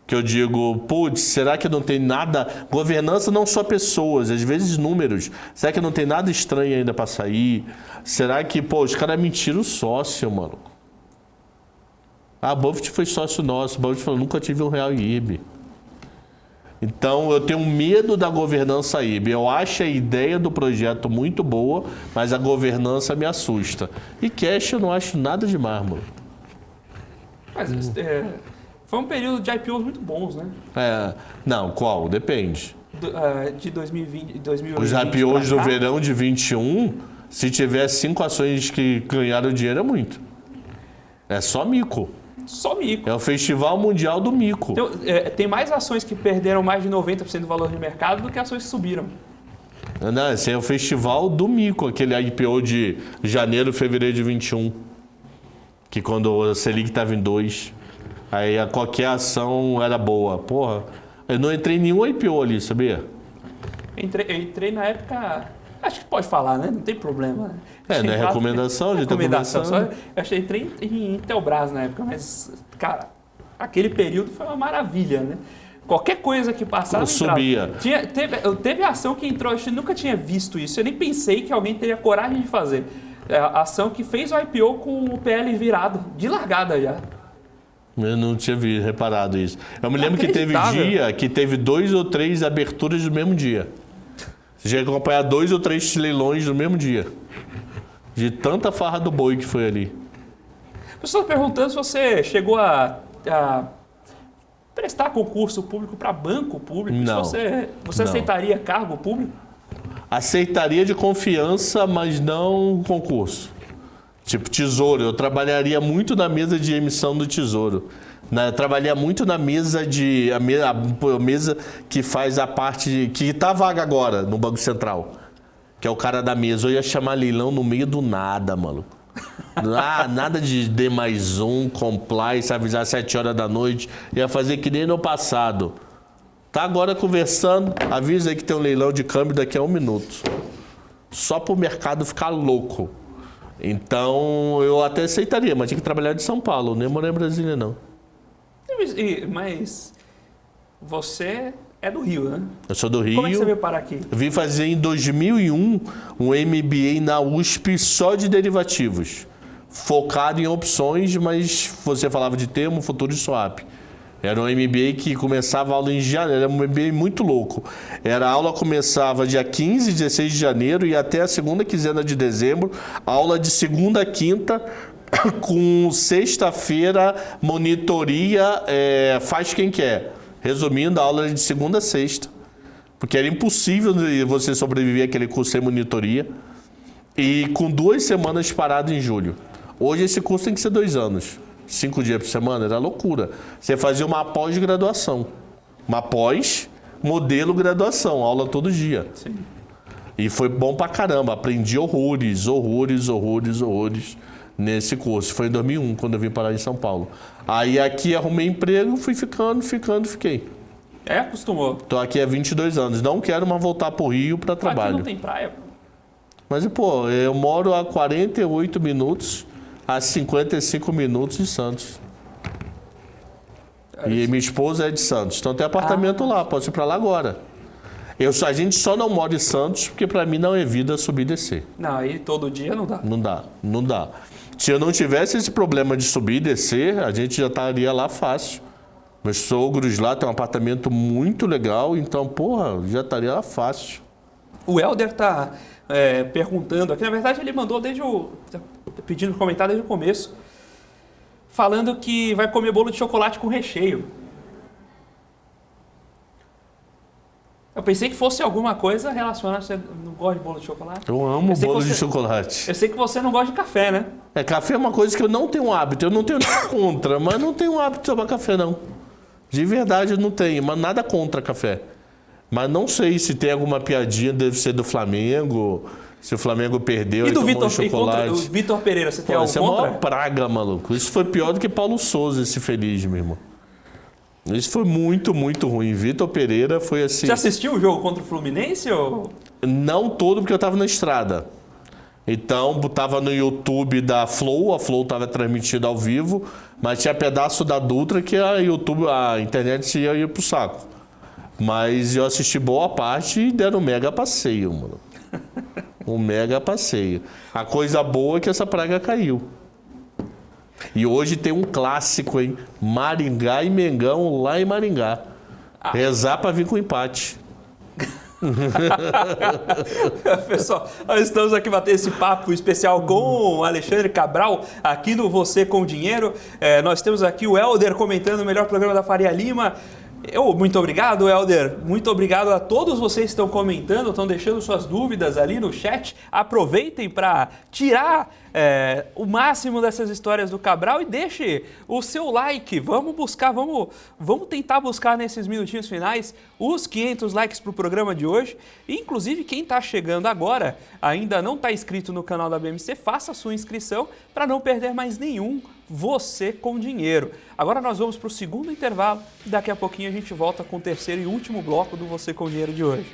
Que eu digo, putz, será que não tem nada... Governança não só pessoas, às vezes números. Será que não tem nada estranho ainda para sair? Será que, os caras mentiram o sócio, mano? A Buffett foi sócio nosso. Buffett falou, nunca tive R$1 em IRB. Então, eu tenho medo da governança IRB. Eu acho a ideia do projeto muito boa, mas a governança me assusta. E cash eu não acho nada demais, mano. Mas foi um período de IPOs muito bons, né? Não, qual? Depende. De 2020, 2020. Os IPOs do verão de 21, se tiver 5 ações que ganharam dinheiro, é muito. É só mico. Só mico. É o Festival Mundial do Mico. Então, tem mais ações que perderam mais de 90% do valor de mercado do que ações que subiram. Não, esse é o Festival do Mico, aquele IPO de janeiro, fevereiro de 21. Que quando a Selic estava em 2, aí qualquer ação era boa. Porra, eu não entrei em nenhum IPO ali, sabia? Eu entrei na época... Acho que pode falar, né? Não tem problema. Não é recomendação, de recomendação. Só, eu entrei em Intelbras na época, mas, cara, aquele período foi uma maravilha, né? Qualquer coisa que passava, subia. Teve ação que entrou, eu nunca tinha visto isso. Eu nem pensei que alguém teria coragem de fazer. A ação que fez o IPO com o PL virado, de largada já. Eu não tinha reparado isso. Eu me lembro que teve dia que teve 2 ou 3 aberturas no mesmo dia. Você tinha que acompanhar 2 ou 3 leilões no mesmo dia. De tanta farra do boi que foi ali. Pessoal perguntando se você chegou a prestar concurso público para banco público. Não. Se você aceitaria cargo público? Aceitaria de confiança, mas não concurso. Tipo Tesouro. Eu trabalharia muito na mesa de emissão do Tesouro. Trabalhei muito na mesa a mesa que faz a parte que está vaga agora no Banco Central, que é o cara da mesa. Eu ia chamar leilão no meio do nada, maluco. Nada de D+1, compliance, avisar às 7 horas da noite. Ia fazer que nem no passado. Tá agora conversando, avisa aí que tem um leilão de câmbio daqui a 1 minuto. Só para o mercado ficar louco. Então eu até aceitaria, mas tinha que trabalhar de São Paulo, nem morar em Brasília não. Mas você é do Rio, né? Eu sou do Rio. Como é que você veio parar aqui? Vim fazer em 2001 um MBA na USP só de derivativos. Focado em opções, mas você falava de termo, futuro e swap. Era um MBA que começava a aula em janeiro, era um MBA muito louco. A aula começava dia 15, 16 de janeiro e até a segunda quinzena de dezembro. Aula de segunda a quinta, com sexta-feira, monitoria, faz quem quer. Resumindo, a aula era de segunda a sexta, porque era impossível você sobreviver àquele curso sem monitoria. E com 2 semanas parado em julho. Hoje esse curso tem que ser 2 anos. 5 dias por semana, era loucura. Você fazia uma pós-graduação. Uma pós-modelo graduação, aula todo dia. Sim. E foi bom pra caramba, aprendi horrores nesse curso. Foi em 2001, quando eu vim parar em São Paulo. Aí aqui arrumei emprego, fui fiquei. Acostumou. Tô aqui há 22 anos. Não quero mais voltar pro Rio para trabalho. Aqui não tem praia, pô. Mas, eu moro a 48 minutos, a 55 minutos de Santos. E minha esposa é de Santos. Então tem apartamento lá, posso ir para lá agora. A gente só não mora em Santos porque para mim não é vida subir e descer. Não, aí todo dia não dá. Não dá. Se eu não tivesse esse problema de subir e descer, a gente já estaria lá fácil. Meus sogros lá têm um apartamento muito legal, então, já estaria lá fácil. O Helder tá perguntando aqui, na verdade ele mandou pedindo comentário desde o começo, falando que vai comer bolo de chocolate com recheio. Eu pensei que fosse alguma coisa relacionada. Você não gosta de bolo de chocolate? Eu amo bolo de chocolate. Eu sei que você não gosta de café, né? Café é uma coisa que eu não tenho hábito. Eu não tenho nada contra, mas não tenho hábito de tomar café, não. De verdade eu não tenho, mas nada contra café. Mas não sei se tem alguma piadinha, deve ser do Flamengo. Se o Flamengo perdeu, e do tomou chocolate. O Vitor Pereira, você tem algum contra? Isso é uma praga, maluco. Isso foi pior do que Paulo Souza, esse feliz, meu irmão. Isso foi muito, muito ruim. Vitor Pereira foi assim... Você assistiu o jogo contra o Fluminense ou... Não todo, porque eu estava na estrada. Então, botava no YouTube da Flow, a Flow estava transmitida ao vivo, mas tinha pedaço da Dutra que a internet ia ir pro saco. Mas eu assisti boa parte e deram um mega passeio, mano. Um mega passeio. A coisa boa é que essa praga caiu. E hoje tem um clássico, hein? Maringá e Mengão lá em Maringá. Rezar para vir com empate. Pessoal, nós estamos aqui batendo esse papo especial com o Alexandre Cabral, aqui no Você com Dinheiro. Nós temos aqui o Helder comentando o melhor programa da Faria Lima. Muito obrigado, Helder. Muito obrigado a todos vocês que estão comentando, estão deixando suas dúvidas ali no chat. Aproveitem para tirar o máximo dessas histórias do Cabral e deixe o seu like. Vamos buscar, vamos tentar buscar nesses minutinhos finais os 500 likes para o programa de hoje. E, inclusive, quem está chegando agora, ainda não está inscrito no canal da BMC, faça a sua inscrição para não perder mais nenhum Você com Dinheiro. Agora nós vamos para o segundo intervalo e daqui a pouquinho a gente volta com o terceiro e último bloco do Você com Dinheiro de hoje.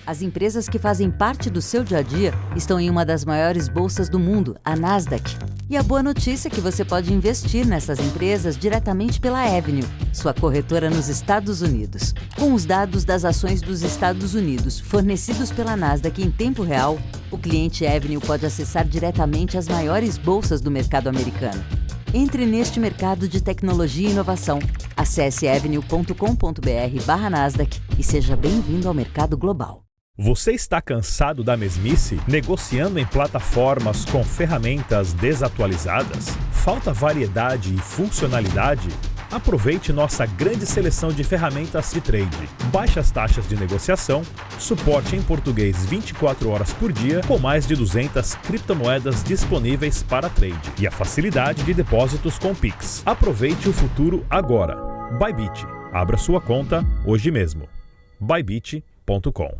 As empresas que fazem parte do seu dia a dia estão em uma das maiores bolsas do mundo, a Nasdaq. E a boa notícia é que você pode investir nessas empresas diretamente pela Avenue, sua corretora nos Estados Unidos. Com os dados das ações dos Estados Unidos fornecidos pela Nasdaq em tempo real, o cliente Avenue pode acessar diretamente as maiores bolsas do mercado americano. Entre neste mercado de tecnologia e inovação. Acesse avenue.com.br/Nasdaq e seja bem-vindo ao mercado global. Você está cansado da mesmice, negociando em plataformas com ferramentas desatualizadas? Falta variedade e funcionalidade? Aproveite nossa grande seleção de ferramentas de trade. Baixas taxas de negociação, suporte em português 24 horas por dia, com mais de 200 criptomoedas disponíveis para trade e a facilidade de depósitos com Pix. Aproveite o futuro agora. Bybit. Abra sua conta hoje mesmo. Bybit.com.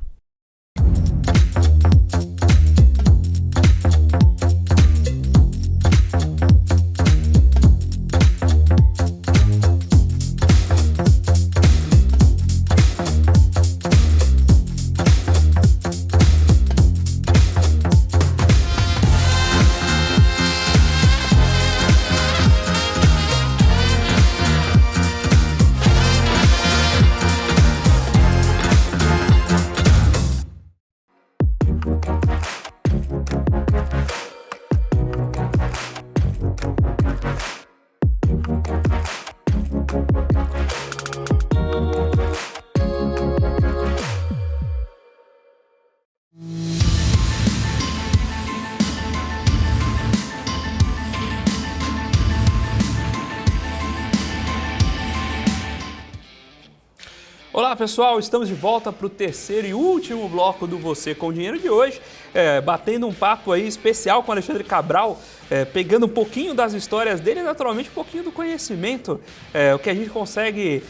Olá pessoal, estamos de volta para o terceiro e último bloco do Você com Dinheiro de hoje, batendo um papo aí especial com o Alexandre Cabral, pegando um pouquinho das histórias dele e naturalmente um pouquinho do conhecimento, o que a gente consegue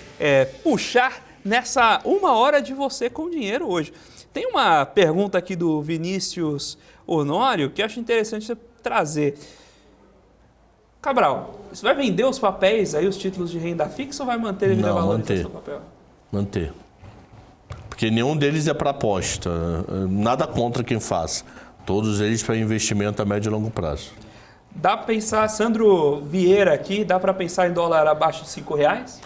puxar nessa uma hora de Você com Dinheiro hoje. Tem uma pergunta aqui do Vinícius Honório que eu acho interessante você trazer. Cabral, você vai vender os papéis aí, os títulos de renda fixa ou vai manter ele na valorização do papel? Manter. Porque nenhum deles é para aposta. Nada contra quem faz. Todos eles para investimento a médio e longo prazo. Dá para pensar, Sandro Vieira aqui, dá para pensar em dólar abaixo de R$5?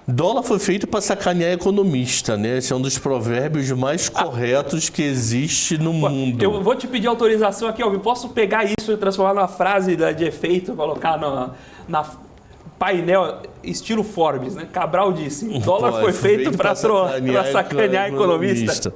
Dólar foi feito para sacanear economista, né? Esse é um dos provérbios mais corretos que existe no mundo. Eu vou te pedir autorização aqui, ó. Eu posso pegar isso e transformar numa frase de efeito, colocar na painel estilo Forbes, né? Cabral disse, o dólar foi feito para sacanear economista.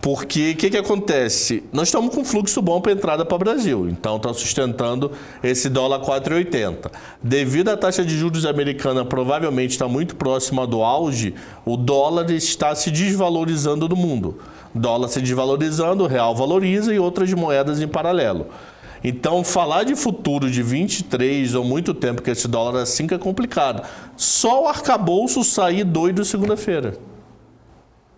Porque o que acontece? Nós estamos com fluxo bom para entrada para o Brasil, então está sustentando esse dólar 4,80. Devido à taxa de juros americana provavelmente está muito próxima do auge, o dólar está se desvalorizando no mundo. Dólar se desvalorizando, o real valoriza e outras moedas em paralelo. Então, falar de futuro de 23 ou muito tempo que esse dólar é 5 é complicado. Só o arcabouço sair doido segunda-feira.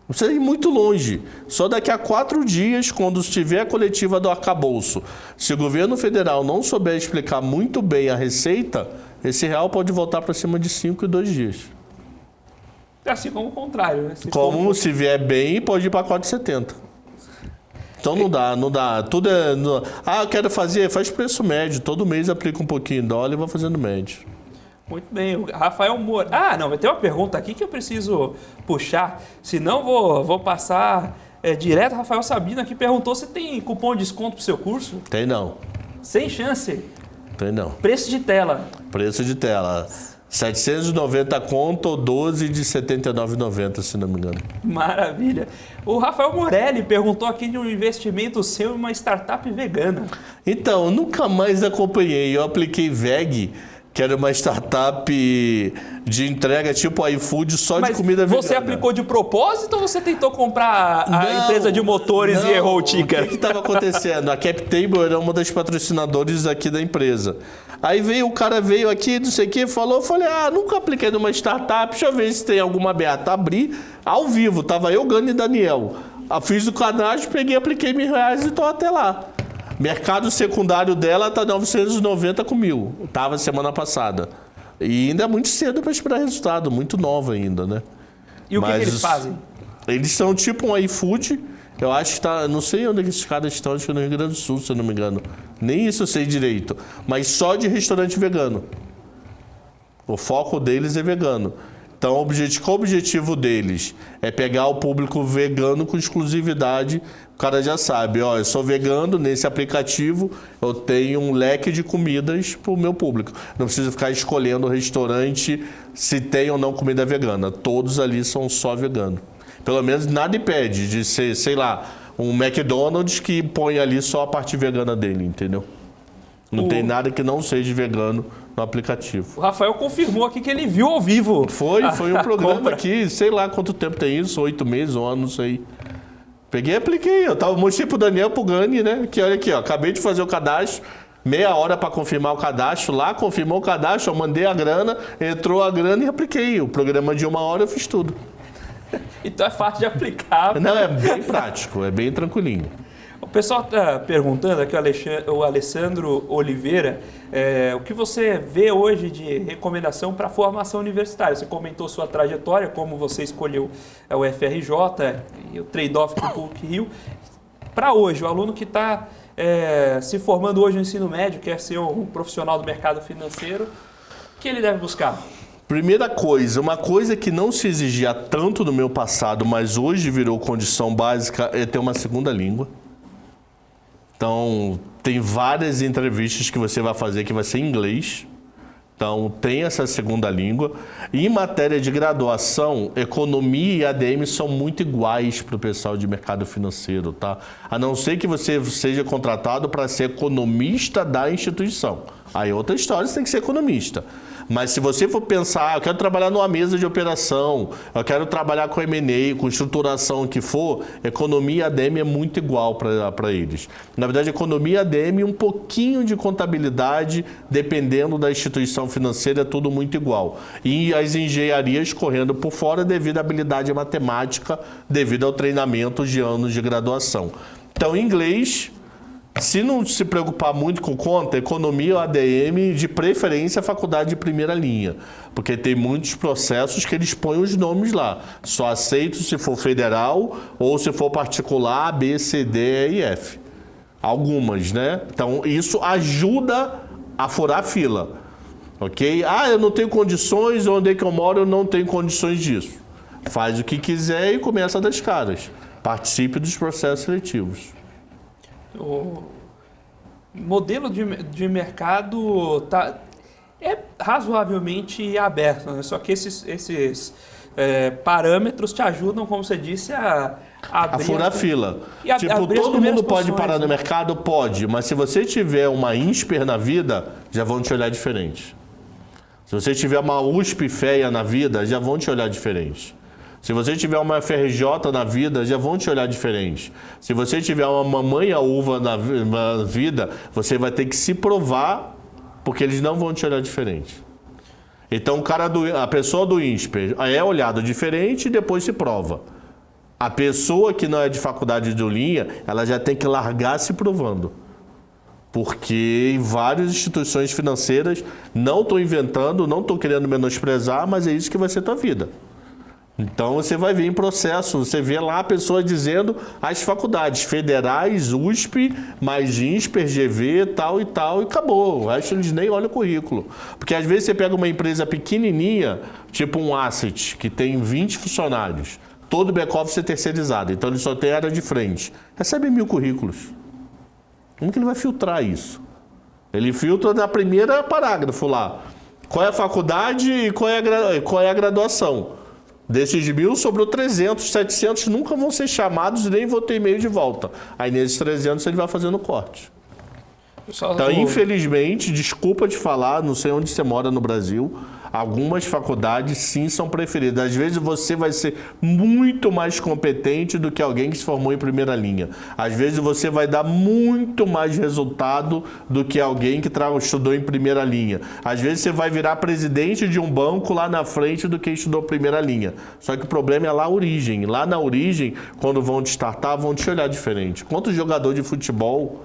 Você ir muito longe. Só daqui a 4 dias, quando estiver a coletiva do arcabouço, se o governo federal não souber explicar muito bem a receita, esse real pode voltar para cima de 5 e 2 dias. Assim como o contrário, né? Como se vier bem, pode ir para 4,70. Então não dá. Tudo é... eu quero fazer, faz preço médio. Todo mês aplica um pouquinho em dólar e vai fazendo médio. Muito bem. O Rafael Moura... não, vai ter uma pergunta aqui que eu preciso puxar. Senão vou passar direto. Rafael Sabino aqui perguntou se tem cupom de desconto pro seu curso. Tem não. Sem chance. Tem não. Preço de tela. Preço de tela. 790 conto ou 12 de 79,90, se não me engano. Maravilha. O Rafael Morelli perguntou aqui de um investimento seu em uma startup vegana. Então, nunca mais acompanhei. Eu apliquei VEG, que era uma startup de entrega tipo iFood só de comida vegana. Você aplicou de propósito ou você tentou comprar a empresa de motores e errou o ticker? O que estava acontecendo? A CapTable era uma das patrocinadores aqui da empresa. Aí o cara veio aqui, não sei o que, falou, eu falei, nunca apliquei numa startup, deixa eu ver se tem alguma aberta. Abri, ao vivo, tava eu, Gani e Daniel. Fiz o cadastro, peguei, apliquei R$1.000 e estou até lá. Mercado secundário dela tá 990 com 1.000. Tava semana passada. E ainda é muito cedo para esperar resultado, muito nova ainda, né? E o que eles fazem? Eles são tipo um iFood. Eu acho que tá... Não sei onde esses caras estão, acho que no Rio Grande do Sul, se eu não me engano. Nem isso eu sei direito. Mas só de restaurante vegano. O foco deles é vegano. Então, o objetivo deles é pegar o público vegano com exclusividade. O cara já sabe, eu sou vegano, nesse aplicativo eu tenho um leque de comidas para o meu público. Não preciso ficar escolhendo o restaurante se tem ou não comida vegana. Todos ali são só vegano. Pelo menos nada impede de ser, sei lá, um McDonald's que põe ali só a parte vegana dele, entendeu? Não tem nada que não seja vegano no aplicativo. O Rafael confirmou aqui que ele viu ao vivo. Foi um programa aqui, sei lá quanto tempo tem isso, 8 meses, um ano, não sei. Peguei e apliquei. Mostrei pro Daniel, pro Gani, né? Que olha aqui, acabei de fazer o cadastro, meia hora para confirmar o cadastro lá, confirmou o cadastro, eu mandei a grana, entrou a grana e apliquei. O programa de 1 hora eu fiz tudo. Então é fácil de aplicar. Não, é bem prático, é bem tranquilinho. O pessoal está perguntando aqui, o Alessandro Oliveira, o que você vê hoje de recomendação para a formação universitária? Você comentou sua trajetória, como você escolheu o FRJ e o trade-off com o PUC-Rio. Para hoje, o aluno que está se formando hoje no ensino médio, quer ser um profissional do mercado financeiro, o que ele deve buscar? Primeira coisa, uma coisa que não se exigia tanto no meu passado, mas hoje virou condição básica, é ter uma segunda língua. Então, tem várias entrevistas que você vai fazer que vai ser em inglês. Então, tem essa segunda língua. E em matéria de graduação, economia e ADM são muito iguais para o pessoal de mercado financeiro, tá? A não ser que você seja contratado para ser economista da instituição. Aí outra história, você tem que ser economista. Mas se você for pensar, eu quero trabalhar numa mesa de operação, eu quero trabalhar com M&A, com estruturação, o que for, economia e ADM é muito igual para eles. Na verdade, economia e ADM, um pouquinho de contabilidade, dependendo da instituição financeira, é tudo muito igual. E as engenharias correndo por fora devido à habilidade matemática, devido ao treinamento de anos de graduação. Então, em inglês... Se não se preocupar muito com conta, economia ou ADM, de preferência a faculdade de primeira linha. Porque tem muitos processos que eles põem os nomes lá. Só aceito se for federal ou se for particular, B, C, D, E e F. Algumas, né? Então, isso ajuda a furar a fila. Ok? Eu não tenho condições, onde é que eu moro, eu não tenho condições disso. Faz o que quiser e começa das caras. Participe dos processos seletivos. O modelo de mercado é razoavelmente aberto, né? Só que esses parâmetros te ajudam, como você disse, a furar a fila. Tipo, todo mundo pode parar no né? mercado? Pode, mas se você tiver uma INSPER na vida, já vão te olhar diferente. Se você tiver uma USP feia na vida, já vão te olhar diferente. Se você tiver uma FRJ na vida, já vão te olhar diferente. Se você tiver uma mamãe a uva na vida, você vai ter que se provar, porque eles não vão te olhar diferente. Então, a pessoa do INSPER é olhada diferente e depois se prova. A pessoa que não é de faculdade de linha, ela já tem que largar se provando. Porque em várias instituições financeiras, não estou inventando, não estou querendo menosprezar, mas é isso que vai ser tua vida. Então você vai ver em processo, você vê lá a pessoa dizendo as faculdades federais, USP, mais INSPER, GV, tal e tal, e acabou. O resto eles nem olham o currículo. Porque às vezes você pega uma empresa pequenininha, tipo um Asset, que tem 20 funcionários, todo back-office é terceirizado, então ele só tem área de frente. Recebe 1000 currículos. Como que ele vai filtrar isso? Ele filtra na primeira parágrafo lá. Qual é a faculdade e qual é a graduação? Desses 1000, sobrou 300, 700 nunca vão ser chamados e nem vão ter e-mail de volta. Aí nesses 300 ele vai fazendo corte. Então, infelizmente, desculpa te falar, não sei onde você mora no Brasil, algumas faculdades sim são preferidas. Às vezes você vai ser muito mais competente do que alguém que se formou em primeira linha. Às vezes você vai dar muito mais resultado do que alguém que estudou em primeira linha. Às vezes você vai virar presidente de um banco lá na frente do que estudou primeira linha. Só que o problema é lá a origem. Lá na origem, quando vão te startar, vão te olhar diferente. Quantos jogador de futebol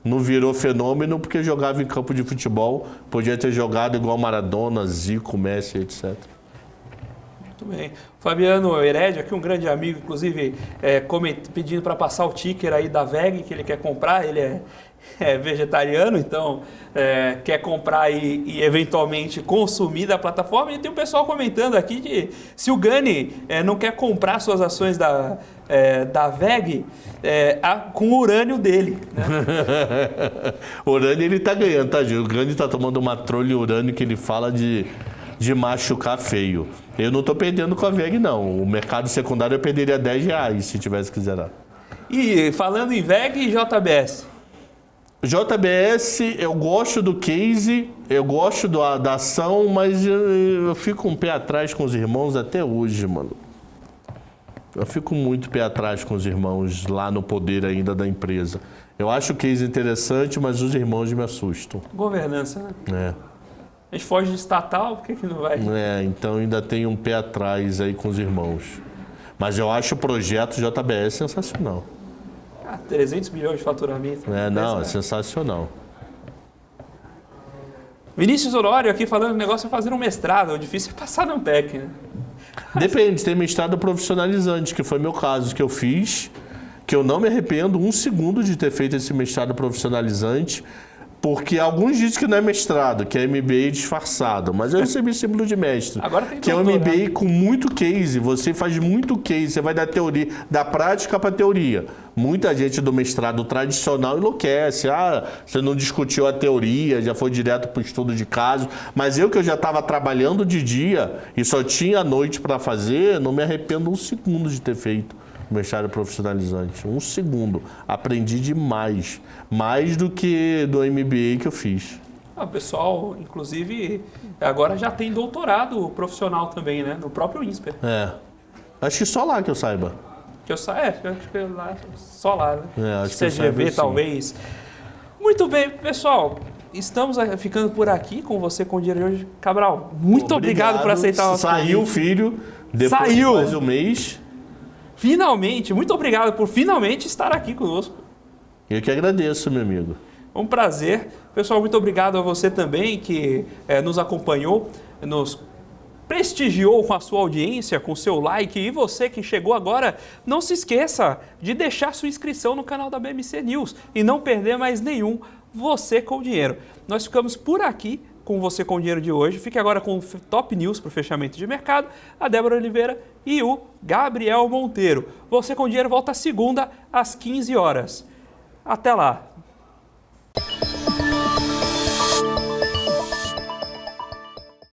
não virou fenômeno porque jogava em campo de futebol, podia ter jogado igual Maradona, Zico, Messi, etc. Muito bem. Fabiano Herédia, aqui um grande amigo, inclusive pedindo para passar o ticker aí da VEG que ele quer comprar, ele é vegetariano, então quer comprar e eventualmente consumir da plataforma. E tem um pessoal comentando aqui que se o Gani não quer comprar suas ações da VEG com o urânio dele. Né? O urânio ele tá ganhando, tá, Gil? O Gani tá tomando uma trolha urânio que ele fala de machucar feio. Eu não tô perdendo com a VEG, não. O mercado secundário eu perderia R$10 se tivesse que zerar. E falando em VEG e JBS? JBS, eu gosto do case, eu gosto da ação, mas eu fico um pé atrás com os irmãos até hoje, mano. Eu fico muito pé atrás com os irmãos lá no poder ainda da empresa. Eu acho o case interessante, mas os irmãos me assustam. Governança, né? A gente foge de estatal, por que não vai? Então ainda tem um pé atrás aí com os irmãos. Mas eu acho o projeto JBS sensacional. 300 milhões de faturamento. É sensacional. Vinícius Honório aqui falando que o negócio é fazer um mestrado, o difícil é passar no Ampec, né? Depende, tem mestrado profissionalizante, que foi meu caso, que eu fiz, que eu não me arrependo um segundo de ter feito esse mestrado profissionalizante, porque alguns dizem que não é mestrado, que é MBA disfarçado, mas eu recebi símbolo de mestre. Agora tem que é um MBA com muito case, você faz muito case, você vai da teoria, da prática para teoria. Muita gente do mestrado tradicional enlouquece, você não discutiu a teoria, já foi direto para o estudo de caso, mas eu que já estava trabalhando de dia e só tinha a noite para fazer, não me arrependo um segundo de ter feito mestrado profissionalizante. Um segundo. Aprendi demais. Mais do que do MBA que eu fiz. O pessoal, inclusive, agora já tem doutorado profissional também, né? No próprio INSPER. Acho que só lá que eu saiba. Acho que lá, só lá, né? Acho que CGV, talvez. Muito bem, pessoal. Estamos ficando por aqui com você com o Dinheiro de Hoje. Cabral, muito obrigado por aceitar o nosso convite. Saiu o filho, depois de mais um mês. Finalmente, muito obrigado por finalmente estar aqui conosco. Eu que agradeço, meu amigo. Um prazer. Pessoal, muito obrigado a você também que nos acompanhou, nos prestigiou com a sua audiência, com o seu like. E você que chegou agora, não se esqueça de deixar sua inscrição no canal da BMC News e não perder mais nenhum Você com Dinheiro. Nós ficamos por aqui com Você com Dinheiro de hoje. Fique agora com o Top News para o fechamento de mercado, a Débora Oliveira e o Gabriel Monteiro. Você com Dinheiro volta segunda às 15 horas. Até lá!